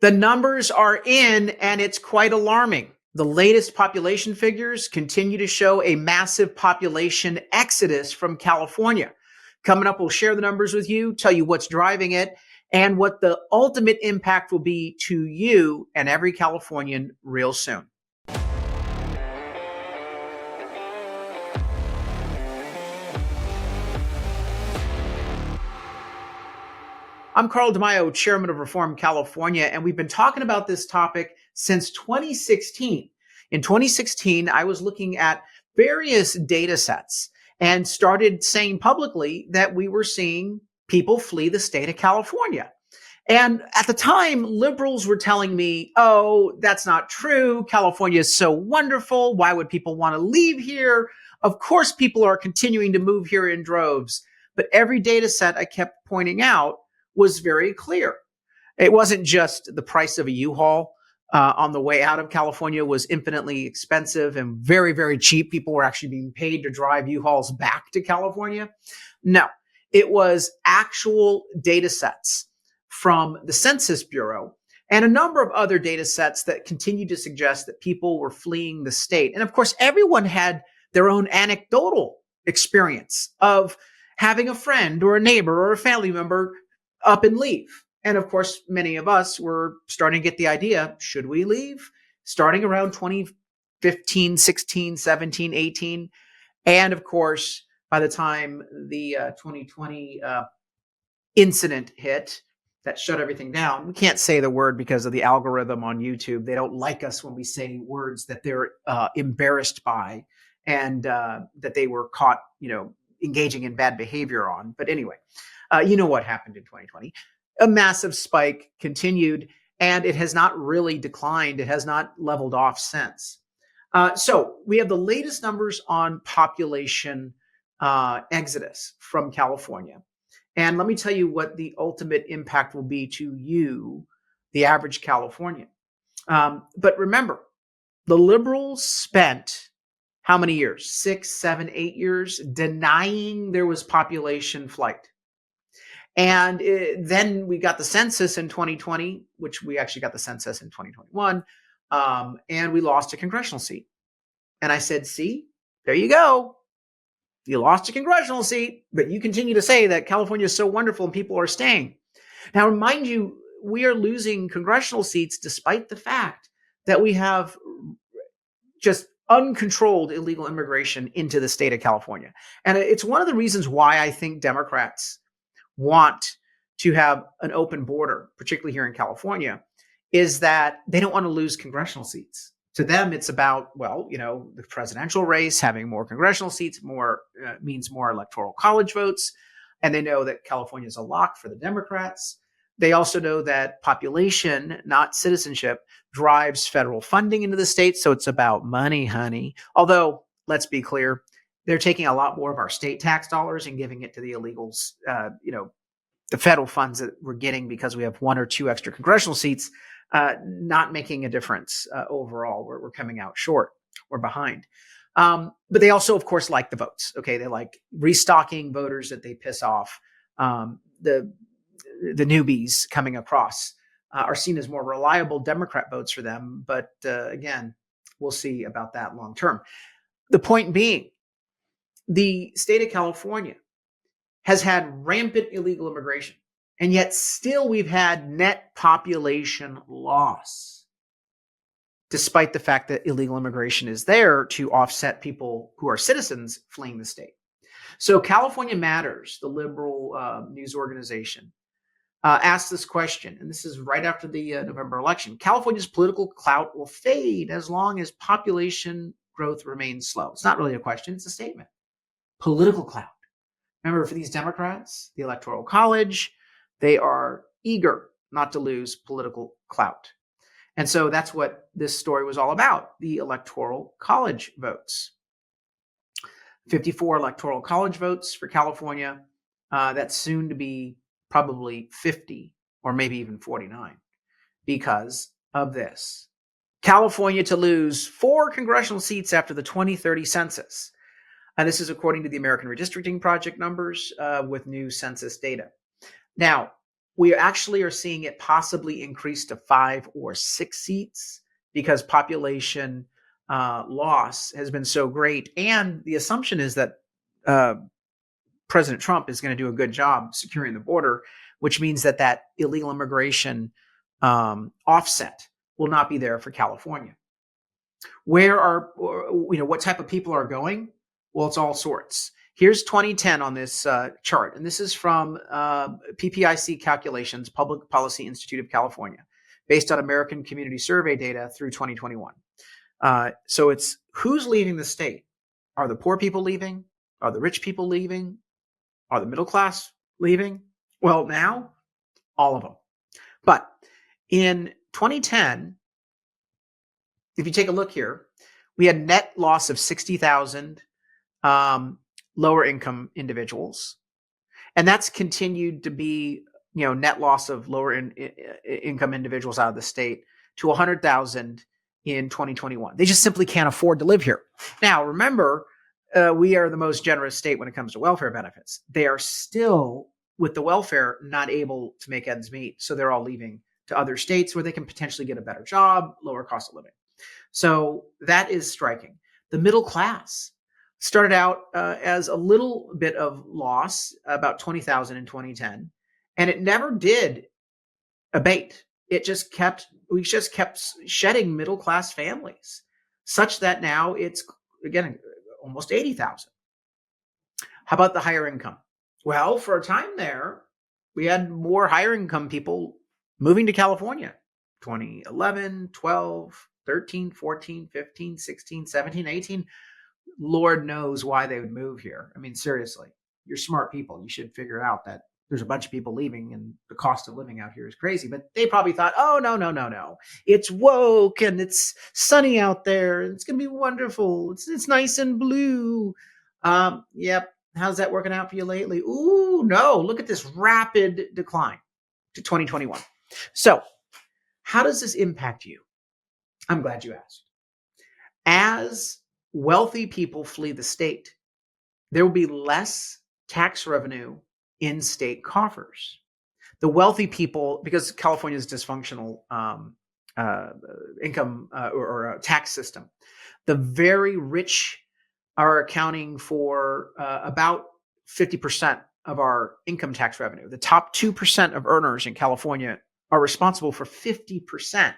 The numbers are in, and it's quite alarming. The latest population figures continue to show a massive population exodus from California. Coming up, we'll share the numbers with you, tell you what's driving it, and what the ultimate impact will be to you and every Californian real soon. I'm Carl DeMaio, chairman of Reform California, and we've been talking about this topic since 2016. In 2016, I was looking at various data sets and started saying publicly that we were seeing people flee the state of California. And at the time, liberals were telling me, oh, that's not true. California is so wonderful. Why would people want to leave here? Of course, people are continuing to move here in droves. But every data set I kept pointing out was very clear. It wasn't just the price of a U-Haul on the way out of California was infinitely expensive and very, very cheap. People were actually being paid to drive U-Hauls back to California. No, it was actual data sets from the Census Bureau and a number of other data sets that continue to suggest that people were fleeing the state. And of course, everyone had their own anecdotal experience of having a friend or a neighbor or a family member up and leave. And of course, many of us were starting to get the idea, should we leave? Starting around 2015, 16, 17, 18. And of course, by the time the 2020 incident hit that shut everything down, we can't say the word because of the algorithm on YouTube. They don't like us when we say words that they're embarrassed by and that they were caught, engaging in bad behavior on. But anyway, you know what happened in 2020. A massive spike continued, and it has not really declined. It has not leveled off since. So we have the latest numbers on population exodus from California. And let me tell you what the ultimate impact will be to you, the average Californian. But remember, the liberals spent how many years? 6, 7, 8 years denying there was population flight. And then we got the census in 2020, which we actually got the census in 2021, and we lost a congressional seat. And I said, see, there you go. You lost a congressional seat, but you continue to say that California is so wonderful and people are staying. Now, mind you, we are losing congressional seats despite the fact that we have just uncontrolled illegal immigration into the state of California. And it's one of the reasons why I think Democrats want to have an open border, particularly here in California, is that they don't want to lose congressional seats. To them, it's about, the presidential race, having more congressional seats means more electoral college votes. And they know that California is a lock for the Democrats. They also know that population, not citizenship, drives federal funding into the state. So it's about money, honey. Although, let's be clear, they're taking a lot more of our state tax dollars and giving it to the illegals. The federal funds that we're getting because we have 1 or 2 extra congressional seats, not making a difference overall. We're coming out short. We're behind. But they also, of course, like the votes. Okay, they like restocking voters that they piss off. The newbies coming across are seen as more reliable Democrat votes for them. But again, we'll see about that long term. The point being, the state of California has had rampant illegal immigration, and yet still we've had net population loss, despite the fact that illegal immigration is there to offset people who are citizens fleeing the state. So California Matters, the liberal news organization, asked this question, and this is right after the November election. California's political clout will fade as long as population growth remains slow. It's not really a question, it's a statement. Political clout. Remember, for these Democrats, the Electoral College, they are eager not to lose political clout. And so that's what this story was all about, the Electoral College votes. 54 Electoral College votes for California. That's soon to be probably 50 or maybe even 49 because of this. California to lose 4 congressional seats after the 2030 census. And this is according to the American Redistricting Project numbers with new census data. Now, We actually are seeing it possibly increase to 5 or 6 seats because population loss has been so great. And the assumption is that uh, President Trump is going to do a good job securing the border, which means that that illegal immigration offset will not be there for California. Where are, what type of people are going? Well, it's all sorts. Here's 2010 on this chart, and this is from PPIC calculations, Public Policy Institute of California, based on American Community Survey data through 2021. So it's who's leaving the state? Are the poor people leaving? Are the rich people leaving? Are the middle class leaving? Well, now, all of them. But in 2010, if you take a look here, we had net loss of 60,000 lower income individuals. And that's continued to be, net loss of lower income individuals out of the state to 100,000 in 2021. They just simply can't afford to live here. Now, remember, we are the most generous state when it comes to welfare benefits. They are still, with the welfare, not able to make ends meet. So they're all leaving to other states where they can potentially get a better job, lower cost of living. So that is striking. The middle class started out as a little bit of loss, about 20,000 in 2010, and it never did abate. We just kept shedding middle class families, such that now it's, again, almost 80,000. How about the higher income? Well, for a time there, we had more higher income people moving to California. 2011, 12, 13, 14, 15, 16, 17, 18. Lord knows why they would move here. I mean, seriously, you're smart people. You should figure out that there's a bunch of people leaving and the cost of living out here is crazy. But they probably thought, oh, no. It's woke and it's sunny out there. It's going to be wonderful. It's nice and blue. Yep. How's that working out for you lately? Ooh, no. Look at this rapid decline to 2021. So how does this impact you? I'm glad you asked. As wealthy people flee the state, there will be less tax revenue in state coffers. The wealthy people, because California's dysfunctional income or tax system, the very rich are accounting for about 50% of our income tax revenue. The top 2% of earners in California are responsible for 50%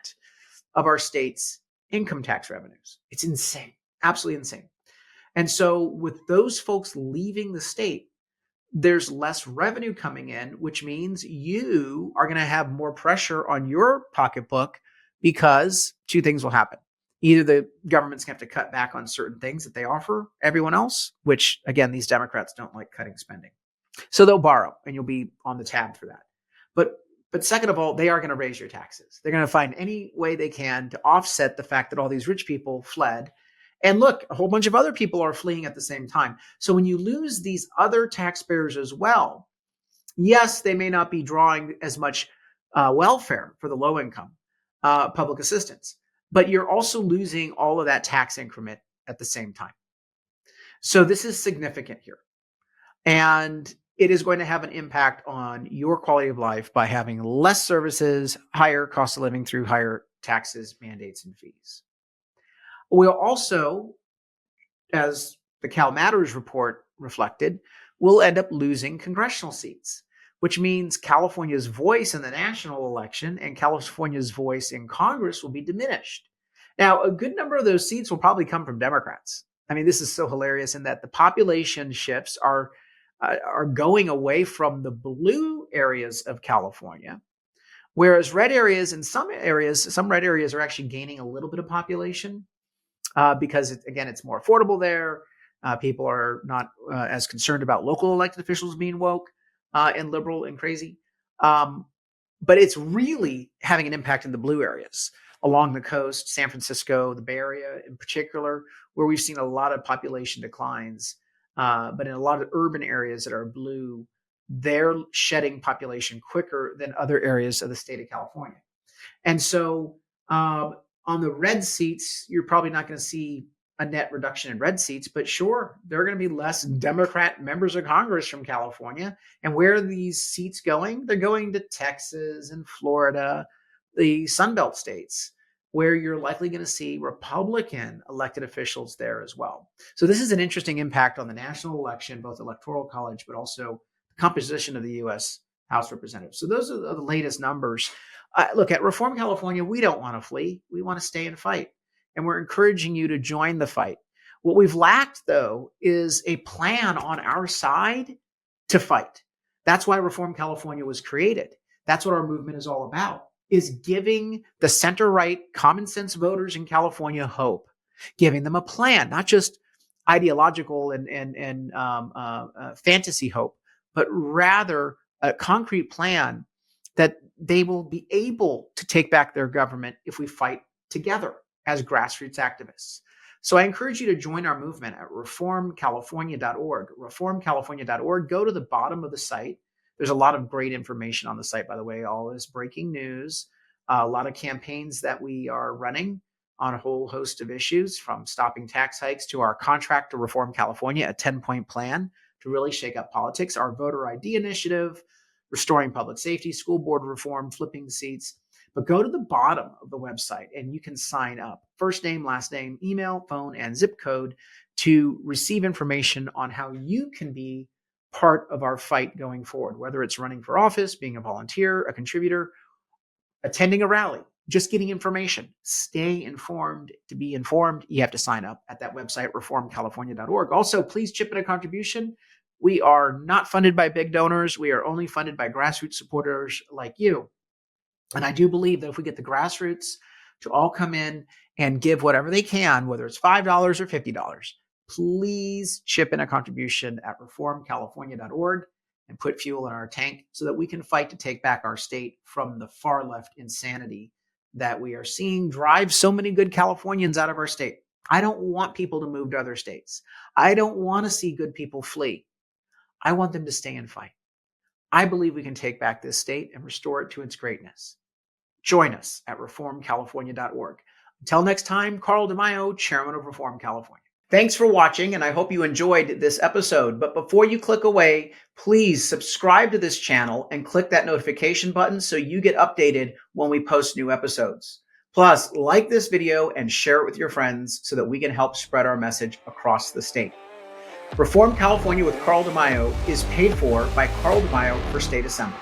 of our state's income tax revenues. It's insane, absolutely insane. And so with those folks leaving the state, there's less revenue coming in, which means you are going to have more pressure on your pocketbook because two things will happen. Either the government's going to have to cut back on certain things that they offer everyone else, which, again, these Democrats don't like cutting spending. So they'll borrow, and you'll be on the tab for that. But second of all, they are going to raise your taxes. They're going to find any way they can to offset the fact that all these rich people fled. And look, a whole bunch of other people are fleeing at the same time. So when you lose these other taxpayers as well, yes, they may not be drawing as much welfare for the low income public assistance, but you're also losing all of that tax increment at the same time. So this is significant here. And it is going to have an impact on your quality of life by having less services, higher cost of living through higher taxes, mandates, and fees. We'll also, as the Cal Matters report reflected, we'll end up losing congressional seats, which means California's voice in the national election and California's voice in Congress will be diminished. Now, a good number of those seats will probably come from Democrats. I mean, this is so hilarious in that the population shifts are going away from the blue areas of California, whereas red areas, in some red areas are actually gaining a little bit of population because, it's more affordable there. People are not as concerned about local elected officials being woke and liberal and crazy. But it's really having an impact in the blue areas along the coast, San Francisco, the Bay Area in particular, where we've seen a lot of population declines. But in a lot of urban areas that are blue, they're shedding population quicker than other areas of the state of California. And so on the red seats, you're probably not going to see a net reduction in red seats, but sure, there are going to be less Democrat members of Congress from California. And where are these seats going? They're going to Texas and Florida, the Sunbelt states, where you're likely going to see Republican elected officials there as well. So this is an interesting impact on the national election, both electoral college, but also the composition of the U.S. House of Representatives. So those are the latest numbers. Look, at Reform California, we don't want to flee. We want to stay and fight. And we're encouraging you to join the fight. What we've lacked, though, is a plan on our side to fight. That's why Reform California was created. That's what our movement is all about, is giving the center-right common sense voters in California hope, giving them a plan, not just ideological and fantasy hope, but rather a concrete plan that they will be able to take back their government if we fight together as grassroots activists. So I encourage you to join our movement at reformcalifornia.org. Reformcalifornia.org. Go to the bottom of the site. There's a lot of great information on the site, by the way, all this breaking news, a lot of campaigns that we are running on a whole host of issues, from stopping tax hikes to our contract to Reform California, a 10-point plan to really shake up politics, our voter ID initiative, restoring public safety, school board reform, flipping seats. But go to the bottom of the website and you can sign up. First name, last name, email, phone, and zip code to receive information on how you can be part of our fight going forward, whether it's running for office, being a volunteer, a contributor, attending a rally, just getting information. Stay informed. To be informed, you have to sign up at that website, reformcalifornia.org. Also, please chip in a contribution. We are not funded by big donors. We are only funded by grassroots supporters like you. And I do believe that if we get the grassroots to all come in and give whatever they can, whether it's $5 or $50, please chip in a contribution at reformcalifornia.org and put fuel in our tank so that we can fight to take back our state from the far left insanity that we are seeing drive so many good Californians out of our state. I don't want people to move to other states. I don't want to see good people flee. I want them to stay and fight. I believe we can take back this state and restore it to its greatness. Join us at reformcalifornia.org. Until next time, Carl DeMaio, Chairman of Reform California. Thanks for watching, and I hope you enjoyed this episode. But before you click away, please subscribe to this channel and click that notification button so you get updated when we post new episodes. Plus, like this video and share it with your friends so that we can help spread our message across the state. Reform California with Carl DeMaio is paid for by Carl DeMaio for State Assembly.